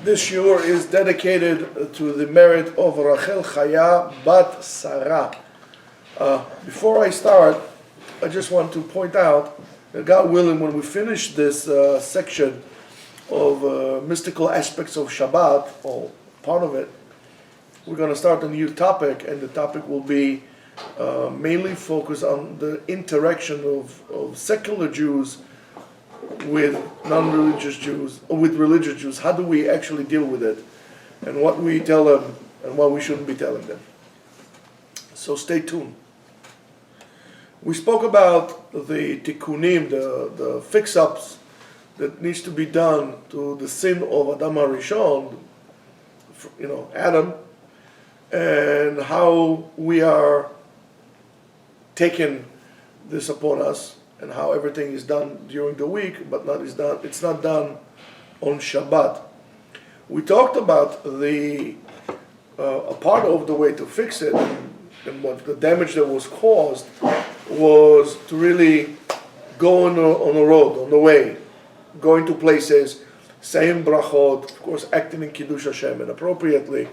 This shiur is dedicated to the merit of Rachel Chaya Bat Sarah. Before I start, I just want to point out that God willing, when we finish this section of mystical aspects of Shabbat, or part of it, we're going to start a new topic, and the topic will be mainly focused on the interaction of secular Jews with non-religious Jews, or with religious Jews. How do we actually deal with it, and what we tell them, and what we shouldn't be telling them. So stay tuned. We spoke about the tikkunim, the fix-ups that needs to be done to the sin of Adam HaRishon, Adam, and how we are taking this upon us, and how everything is done during the week, but it's not done on Shabbat. We talked about a part of the way to fix it, and what the damage that was caused was to really go on a road, on the way, going to places, saying brachot, of course acting in Kiddush Hashem and appropriately.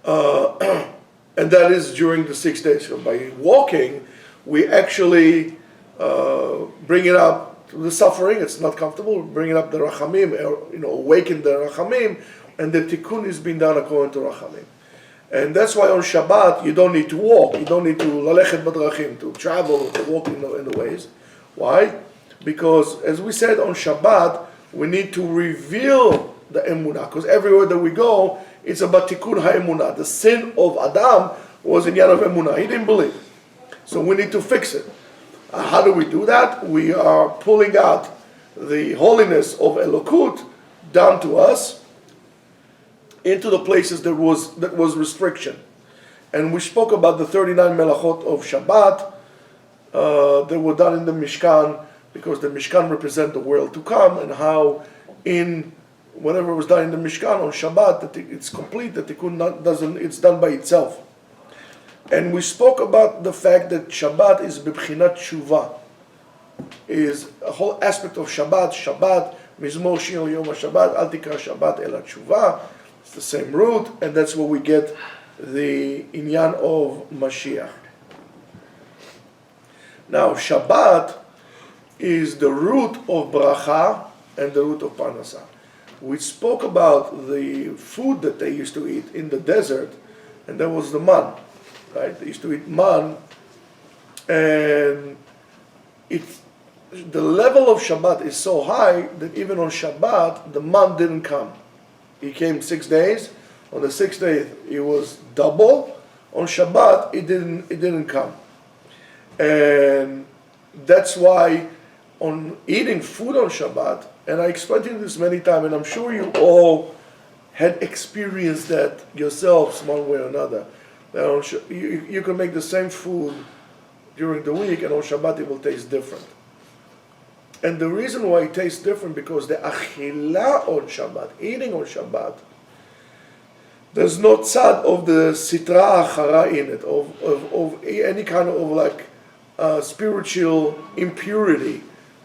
And that is during the 6 days. So by walking, we actually bring it up to the suffering. It's not comfortable. Bring it up the rachamim, awaken the rachamim, and the tikkun is being done according to rachamim. And that's why on Shabbat you don't need to walk. You don't need to lalechet badrachim, to travel, to walk in the ways. Why? Because as we said on Shabbat, we need to reveal the emunah. Because everywhere that we go, it's about tikkun ha'emunah. The sin of Adam was in yad of emunah. He didn't believe. So we need to fix it. How do we do that? We are pulling out the holiness of Elokut down to us into the places that was restriction. And we spoke about the 39 melachot of Shabbat that were done in the Mishkan, because the Mishkan represents the world to come, and how in whatever was done in the Mishkan on Shabbat, it's complete, the tikkun it's done by itself. And we spoke about the fact that Shabbat is bibchinat tshuva, is a whole aspect of Shabbat. Shabbat, mizmor shir yom HaShabbat, al tikra Shabbat ela tshuva. It's the same root, and that's where we get the inyan of Mashiach. Now, Shabbat is the root of bracha and the root of parnasah. We spoke about the food that they used to eat in the desert, and that was the man. Right? They used to eat man, and the level of Shabbat is so high that even on Shabbat the man didn't come. He came 6 days. On the 6th day it was double. On Shabbat it didn't come, and that's why on eating food on Shabbat, and I explained to you this many times, and I'm sure you all had experienced that yourselves one way or another. That you can make the same food during the week, and on Shabbat it will taste different. And the reason why it tastes different, because the achila on Shabbat, eating on Shabbat, there's no tzad of the sitra achara in it, of any kind of spiritual impurity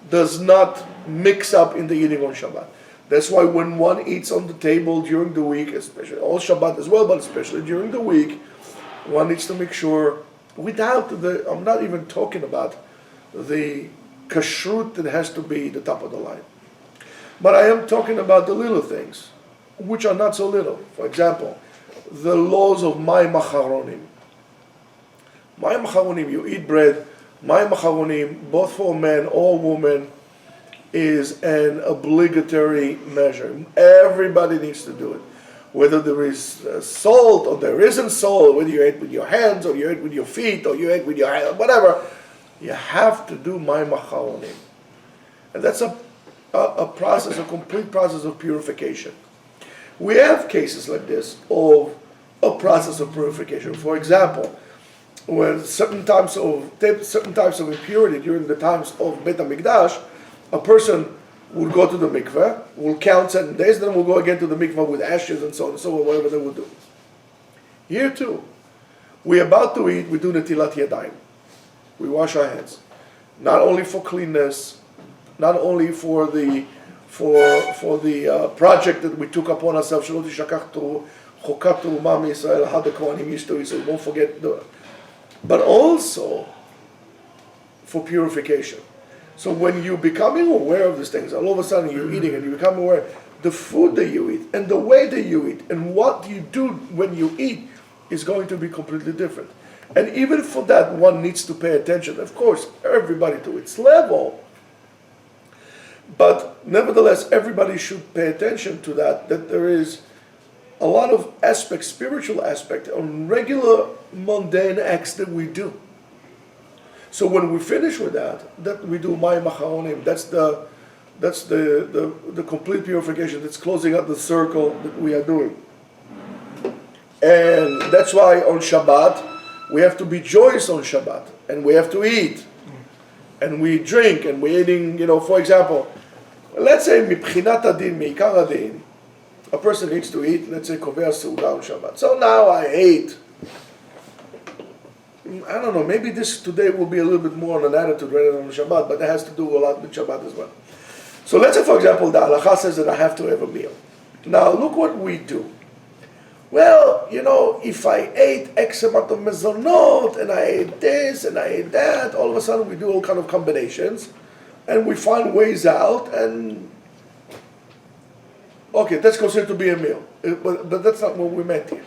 does not mix up in the eating on Shabbat. That's why when one eats on the table during the week, especially all Shabbat as well, but especially during the week, one needs to make sure, I'm not even talking about the kashrut that has to be the top of the line, but I am talking about the little things, which are not so little. For example, the laws of mayim acharonim. Mayim acharonim, you eat bread. Mayim acharonim, both for man or woman, is an obligatory measure. Everybody needs to do it. Whether there is salt or there isn't salt, whether you ate with your hands or you ate with your feet or you ate with your hands, whatever, you have to do mayim acharonim. And that's a process, a complete process of purification. We have cases like this of a process of purification. For example, when certain types of impurity during the times of Beit HaMikdash, a person would go to the mikveh, will count 7 days, then will go again to the mikveh with ashes and so on and so on, whatever they would do. Here too, we're about to eat, we do netilat yadayim. We wash our hands. Not only for cleanness, not only for the for the project that we took upon ourselves. Shalot Yishakach Chokat Terumah Yisrael, how the Kohanim used to eat, so we won't forget but also for purification. So when you're becoming aware of these things, all of a sudden you're eating and you become aware the food that you eat and the way that you eat and what you do when you eat is going to be completely different. And even for that, one needs to pay attention. Of course, everybody to its level, but nevertheless, everybody should pay attention to that there is a lot of aspects, spiritual aspect, on regular mundane acts that we do. So when we finish with that we do Mayim Acharonim. That's the complete purification. That's closing up the circle that we are doing. And that's why on Shabbat we have to be joyous on Shabbat, and we have to eat, and we drink, and we're eating. For example, let's say Mibchinat Adin, Meikar Adin, a person needs to eat, let's say Kovea Seudah on Shabbat. So now I ate, I don't know, maybe this today will be a little bit more on an attitude rather than on Shabbat, but it has to do a lot with Shabbat as well. So let's say, for example, the halacha says that I have to have a meal. Now look what we do. Well, if I ate X amount of mezonot, and I ate this, and I ate that, all of a sudden we do all kind of combinations, and we find ways out, and okay, that's considered to be a meal. But that's not what we meant here.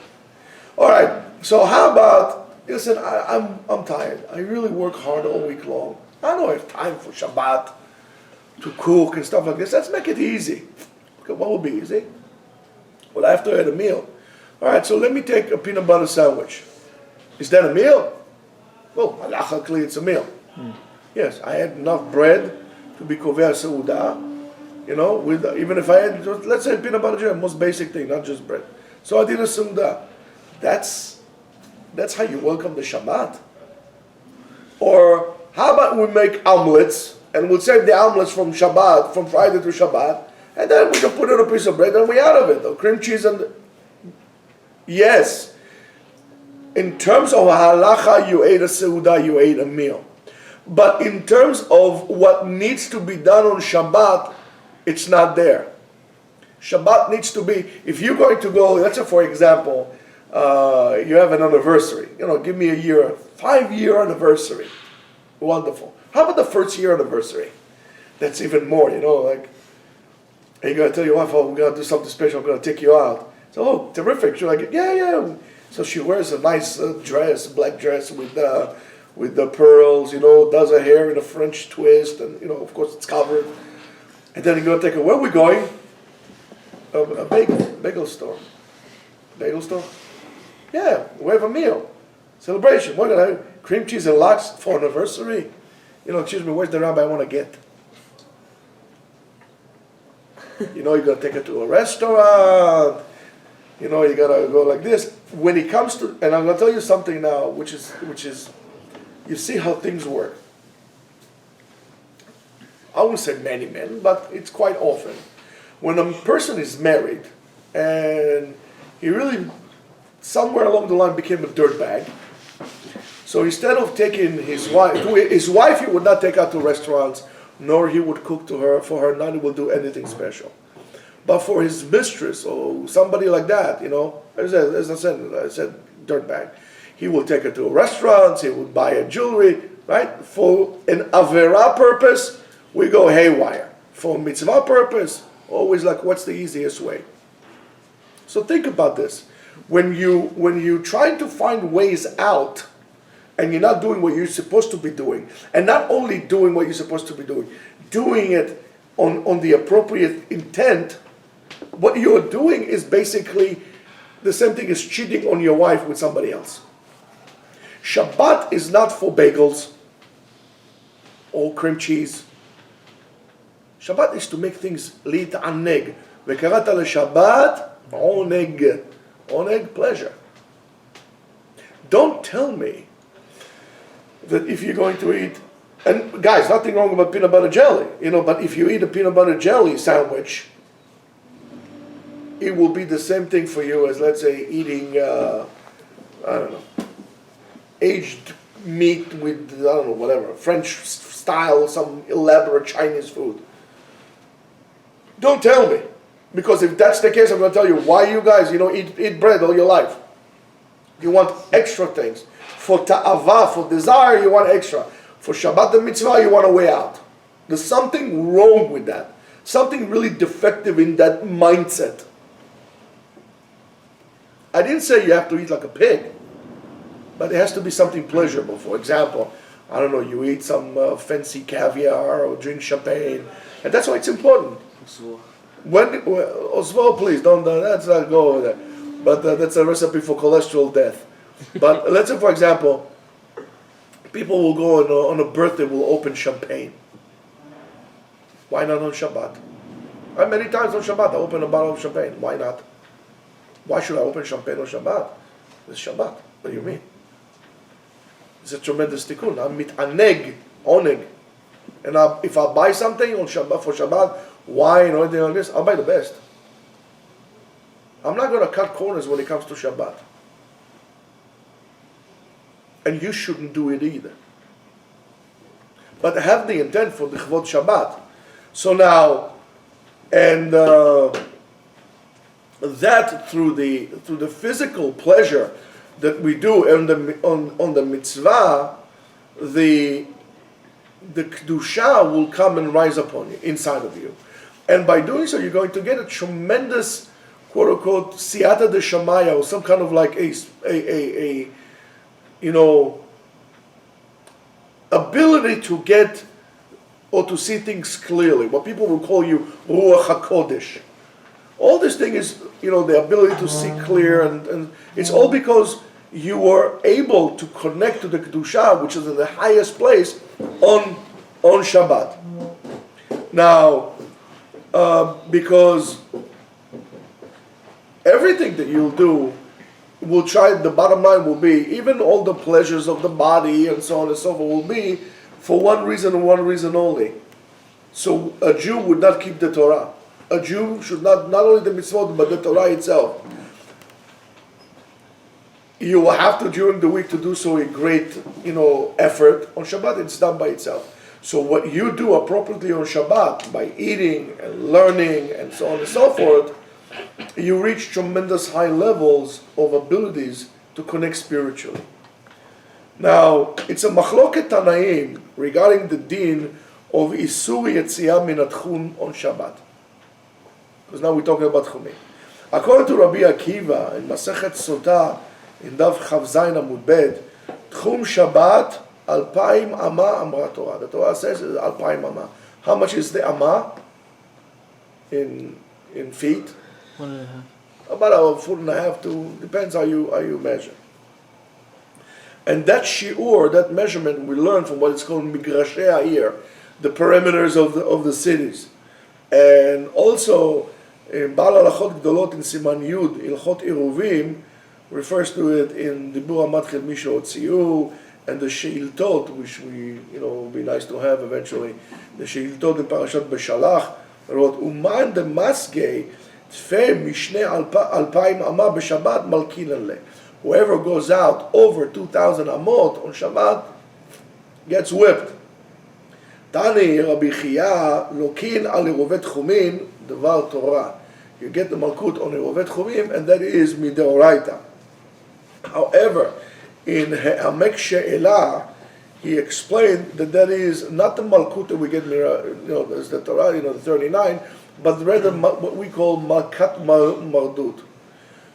All right, so how about, listen, I'm tired. I really work hard all week long. I don't have time for Shabbat to cook and stuff like this. Let's make it easy. Okay, what would be easy? Well, I have to have a meal. All right, so let me take a peanut butter sandwich. Is that a meal? Well, halachically it's a meal. Yes, I had enough bread to be kovea seudah. With even if I had, let's say peanut butter jelly, most basic thing, not just bread. So I did a seudah. That's how you welcome the Shabbat. Or how about we make omelets, and we'll save the omelets from Shabbat, from Friday to Shabbat, and then we can put in a piece of bread and we're out of it. Or cream cheese and... Yes. In terms of halacha, you ate a seudah, you ate a meal. But in terms of what needs to be done on Shabbat, it's not there. Shabbat needs to be, if you're going to go, let's say for example, you have an anniversary. Give me a year, 5-year anniversary. Wonderful. How about the first year anniversary? That's even more, like, hey, you're going to tell your wife, oh, we're going to do something special, I'm going to take you out. So, oh, terrific. She's like, yeah. So she wears a nice dress, black dress with the pearls, does her hair in a French twist, and, of course it's covered. And then you're going to take her, where are we going? A bagel store. Bagel store? Yeah, we have a meal. Celebration. We're going to have cream cheese and lox for anniversary. Excuse me, where's the rabbi I want to get? You're going to take her to a restaurant. You got to go like this. When it comes to, and I'm going to tell you something now, which is, you see how things work. I wouldn't say many men, but it's quite often. When a person is married, and he really, somewhere along the line became a dirtbag, so instead of taking his wife he would not take out to restaurants, nor he would cook for her, none he will do anything special. But for his mistress or somebody like that, as I said, dirtbag, he will take her to a restaurant, he would buy her jewelry, right? For an Avera purpose, we go haywire. For mitzvah purpose, always like, what's the easiest way? So think about this. When you're trying to find ways out, and you're not doing what you're supposed to be doing, and not only doing what you're supposed to be doing it on the appropriate intent, what you're doing is basically the same thing as cheating on your wife with somebody else. Shabbat is not for bagels or cream cheese. Shabbat is to make things lit'aneg. Vekarata leShabbat oneg. Oneg, pleasure. Don't tell me that if you're going to eat, and guys, nothing wrong about peanut butter jelly, but if you eat a peanut butter jelly sandwich, it will be the same thing for you as, let's say, eating, aged meat with, whatever, French style, some elaborate Chinese food. Don't tell me. Because if that's the case, I'm going to tell you why you guys, eat bread all your life. You want extra things. For ta'ava, for desire, you want extra. For Shabbat and mitzvah, you want to weigh out. There's something wrong with that. Something really defective in that mindset. I didn't say you have to eat like a pig, but it has to be something pleasurable. For example, I don't know, you eat some fancy caviar or drink champagne, and that's why it's important. Oswald, please don't. Let's not go over there. But that's a recipe for cholesterol death. But let's say, for example, people will go on a birthday, will open champagne. Why not on Shabbat? Many times on Shabbat I open a bottle of champagne. Why not? Why should I open champagne on Shabbat? It's Shabbat. What do you mean? It's a tremendous tikkun. I'm mit'aneg, oneg. And if I buy something on Shabbat for Shabbat, wine or anything like this, I'll buy the best. I'm not going to cut corners when it comes to Shabbat. And you shouldn't do it either. But have the intent for the Chvod Shabbat. So now, and that through the physical pleasure that we do on the mitzvah, the kedusha will come and rise upon you, inside of you. And by doing so, you're going to get a tremendous, quote unquote, siyata de shamaya, or some kind of like a ability to get or to see things clearly. What people will call you ruach hakodesh. All this thing is, the ability to see clear, and it's all because you were able to connect to the kedusha, which is in the highest place on Shabbat. Now, because everything that you'll do, the bottom line will be, even all the pleasures of the body and so on and so forth will be for one reason and one reason only. So a Jew would not keep the Torah. A Jew should not only the mitzvot, but the Torah itself. You will have to, during the week, to do so a great, effort. On Shabbat, it's done by itself. So what you do appropriately on Shabbat, by eating and learning and so on and so forth, you reach tremendous high levels of abilities to connect spiritually. Now, it's a machloket tanaim regarding the din of isur yetziah min atchum on Shabbat. Because now we're talking about Chumim. According to Rabbi Akiva, in Masechet Sotah, in Daf Chav Zayin Amud Bet, Tchum Shabbat, 2,000 Amah Amra Torah. The Torah says it's 2,000 Amah. How much is the Amah in feet? 1.5. About a foot and a half to, depends how you measure. And that shi'ur, that measurement, we learn from what is called migrashei ha'ir, the perimeters of the cities. And also, in Baal Halachot Gdolot in Siman Yud, Ilchot Iruvim, refers to it in Dibur HaMatchil Misho Tziyu, and the Sheiltot, which will be nice to have eventually. The Sheiltot in Parashat Beshalach wrote, Uman de Masgei, Tfei Mishne 2,000 Amah B'Shabbat Malkinan Le. Whoever goes out over 2,000 Amot on Shabbat gets whipped. Tani Rabbi Chia Lokin al Irovet Chumin Devar Torah. You get the Malkut on Irovet Chumim, and that is Mideoraita. However, in Ha'amek She'elah, he explained that is not the Malkut that we get, there's the Torah, the 39, but rather what we call Malkat Mardut,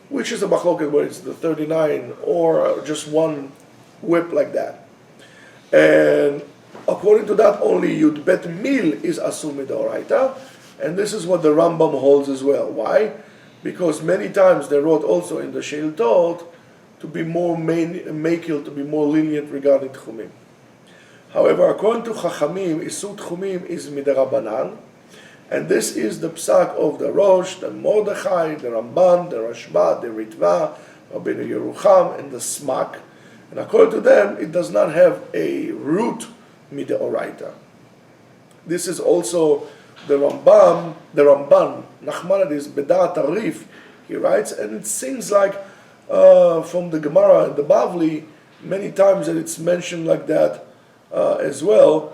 which is a machloket where it's the 39 or just one whip like that. And according to that, only Yud Bet Mil is Asur Midoraita, and this is what the Rambam holds as well. Why? Because many times they wrote also in the Sheiltot to be more makil, to be more lenient regarding Tchumim. However, according to Chachamim, Isur Tchumim is Midarabanan, and this is the psak of the Rosh, the Mordechai, the Ramban, the Rashba, the Ritva, Rabbeinu Yerucham, and the Smak. And according to them, it does not have a root mideoraita. This is also the Ramban, Nachmanides Bedat Arif, he writes, and it seems like from the Gemara and the Bavli, many times that it's mentioned like that as well.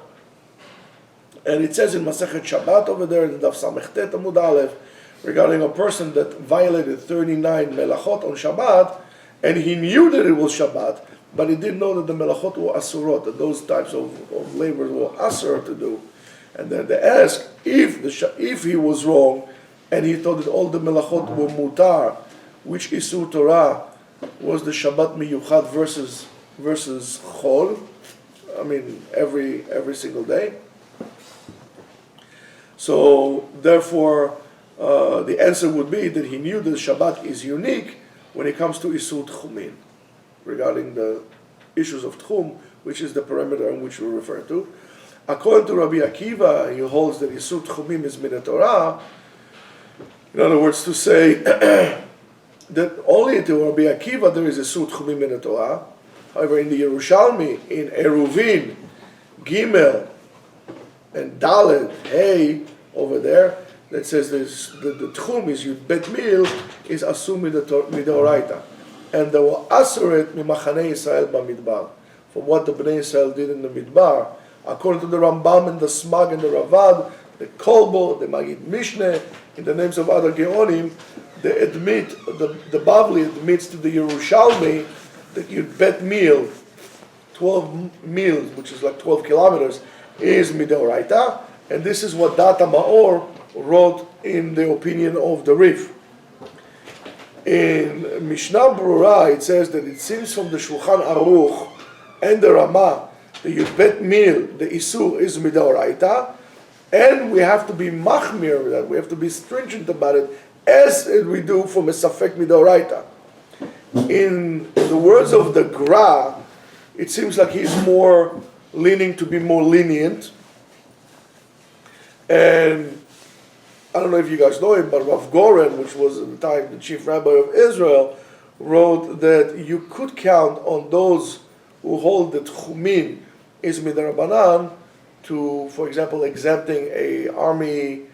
And it says in Masechet Shabbat over there in Daf Samechet Amud Aleph, regarding a person that violated 39 melachot on Shabbat, and he knew that it was Shabbat, but he didn't know that the melachot were asurot, that those types of labors were asur to do. And then they ask if he was wrong, and he thought that all the melachot were mutar, which isur Torah was the Shabbat miyuchad versus chol. I mean, every single day. So therefore, the answer would be that he knew that Shabbat is unique when it comes to isur tchumin, regarding the issues of tchum, which is the parameter in which we refer to. According to Rabbi Akiva, he holds that isur tchumim is min Torah. In other words, to say that only to Rabbi Akiva there is isur tchumim min Torah. However, in the Yerushalmi, in Eruvin, Gimel, and Dalet, Hey, over there, that says this, the tchum is Yud Bet Mil, is asur midoraita. And they were asuret mimachane Yisrael b'midbar, from what the Bnei Yisrael did in the Midbar. According to the Rambam and the Smag and the Ravad, the Kolbo, the Magid Mishneh, in the names of other Geonim, they admit, the Bavli admits to the Yerushalmi that Yud Bet Mil, 12 mils, which is like 12 kilometers, is midoraita, and this is what Data Maor wrote in the opinion of the Rif. In Mishnah Brura, it says that it seems from the Shulchan Aruch and the Ramah, the Yud Bet Mil, the Isur is midoraita, and we have to be machmir with that, we have to be stringent about it, as we do for Mesafek midoraita. In the words of the Gra, it seems like he's more leaning to be more lenient. And I don't know if you guys know him, but Rav Goren, which was at the time the chief rabbi of Israel, wrote that you could count on those who hold that Tchumin is midrabanan to, for example, exempting a army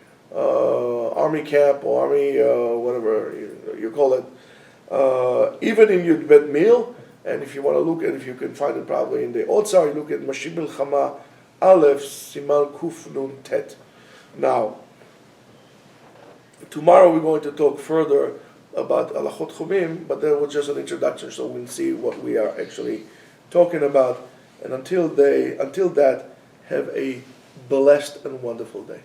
camp or army whatever you call it, even in Yud Bet Mil. And if you want to look at, if you can find it probably in the Otzar, you look at Mashib Milchama Aleph Siman Kuf Nun Tet. Now, tomorrow we're going to talk further about Alachot Chumim, but that was just an introduction, so we'll see what we are actually talking about. And until that, have a blessed and wonderful day.